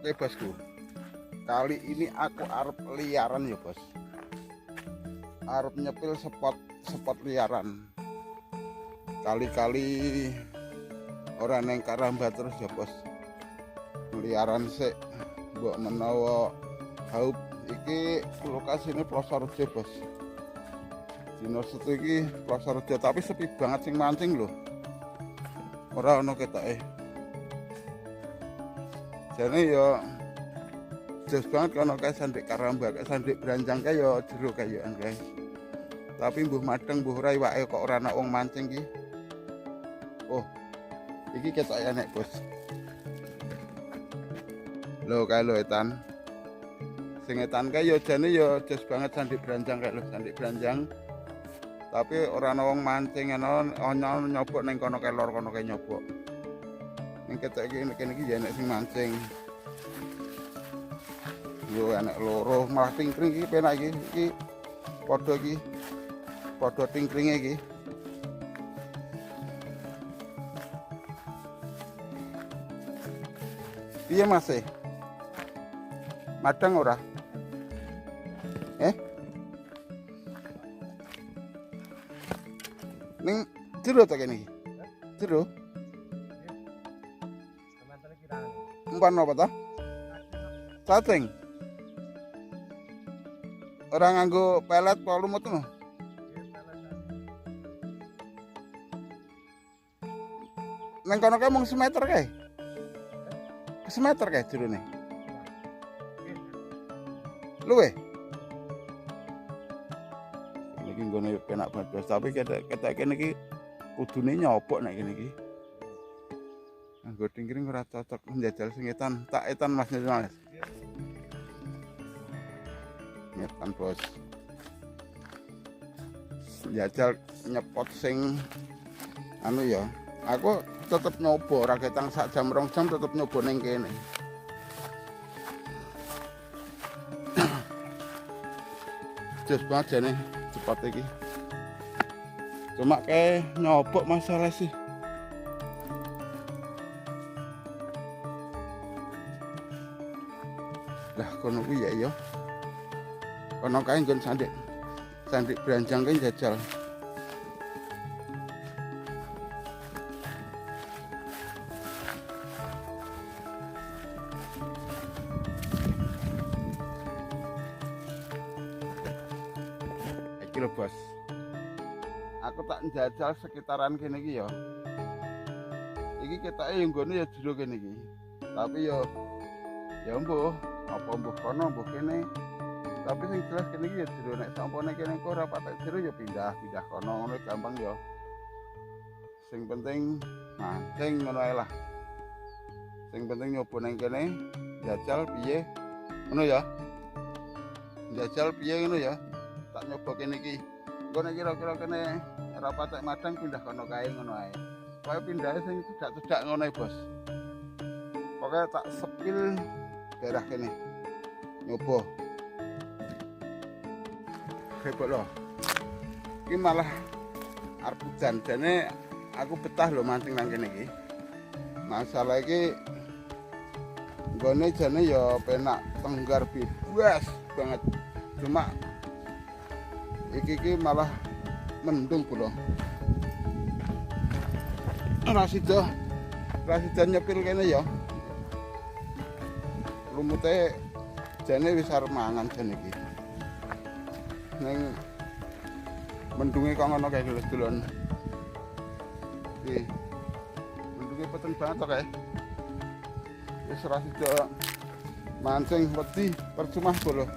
Oke bosku, kali ini aku arep liaran ya bos. Arep nyepil spot liaran. Kali-kali orang neng Karamba terus ya bos. Liaran sik, mbok menawa haup iki lokasine Plosorejo bos. Dino setu iki Plosorejo tapi sepi banget sing mancing lho. Ora ono ketoke. Jadi ya jelas banget kalau kayak sandik Karamba, kayak sandik Branjang kayak ya jero kayak guys. Tapi mbuh madeng mbuh ora iwake kok ora ana wong mancing ki. Oh, iki ketok enek bos. Lho kae lho etan. Sing etan kae ya jane ya jelas banget sandik Branjang kayak lho, sandik Branjang. Tapi ora ana wong mancing ana nyobok ning kono kae lor kono kae nyobok. Ning ketok iki kene iki ya enek sing mancing. Yo enek loro malah tingkring iki penak iki padha tingkringe iki. Piye Mas? Madang ora? Ning jero ta kene iki? Jero? Umpan apa ta? Cacing. Ora nganggo pelet apa lumut ngono. Nang kono kae mung semeter kae. Semeter kae jerone. Luwe. Iki nggone penak banget tapi ketek kene iki kudune nyopok nek kene iki. Nggo tingkring ora cocok njajal sing etan. Tak etan Mas Mas. Nyetan bos. Njajal nyepot sing anu ya. Aku tetep nyoba ora ketang sak jam 2 jam tetep nyoba ning kene. Jos banget jane cepat iki. Cuma kayak nyobok masalah sih. Lah kono kuwi ya iya. Kono kae nggon sandik Branjang kae jajal. Iki lho bos. Aku tak njajal sekitaran kene iki ya. Iki ketoke yo nggone ya jero kene iki. Tapi ya mbuh apa mbuh kono mbuh kene. Tapi sing jelas kene iki ya jero nek sampone kene kok ora patek jero ya pindah kono ngono gampang ya. Sing penting mancing ngono ae lah. Sing penting nyoba nang kene jajal piye ngono ya. Jajal piye ngono ya. Tak nyoba kene iki. Engko nek kira-kira kene ora patek madang pindah kono kae ngono ae. Pokoke pindahe sing cedak-cedak ngono ae, Bos. Pokoke tak sepil daerah kene. Nyoba. Hebok lho. Iki malah arep hujan jane aku betah lho mancing nang kene iki. Masalah iki nggone jane ya penak tenggar bebas banget. Cuma iki malah mendung kula. Rasida nyepil kene ya. Lumute jane wis arep mangan jane iki. Ning mendunge kok ngono kae dulon. Iki. Mendunge peteng banget kok kae. Wis rasida mancing wedi percuma bolo.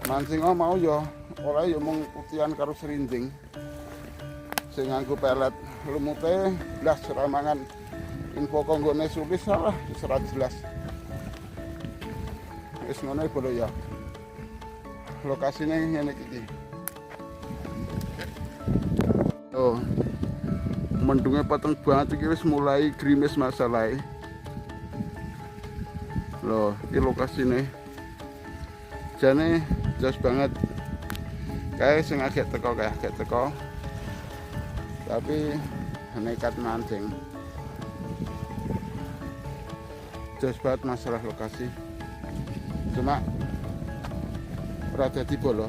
Mancing mau ya oleh ya mung putihan karo serinding. Sing nganggo pelet lumute blas ora mangan. Info konggone sulis salah wis ora jelas. Wis ngono bolo ya. Lokasine ngene iki. Oh. Mendunge peteng banget iki wis mulai grimis masalahe. Loh, iki lokasine. Jane jos banget. Kayak sing agak teko. Tapi nekat mancing. jos banget masalah lokasi, cuma ora dadi bolo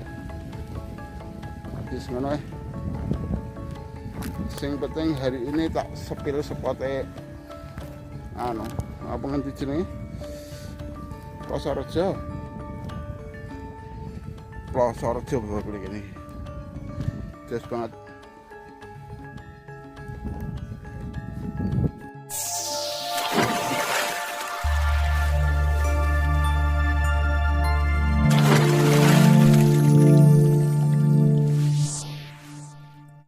wis ngono. Sing penting hari ini tak sepil sepote anu apa nganti jenenge Plosorejo betul ini jos banget.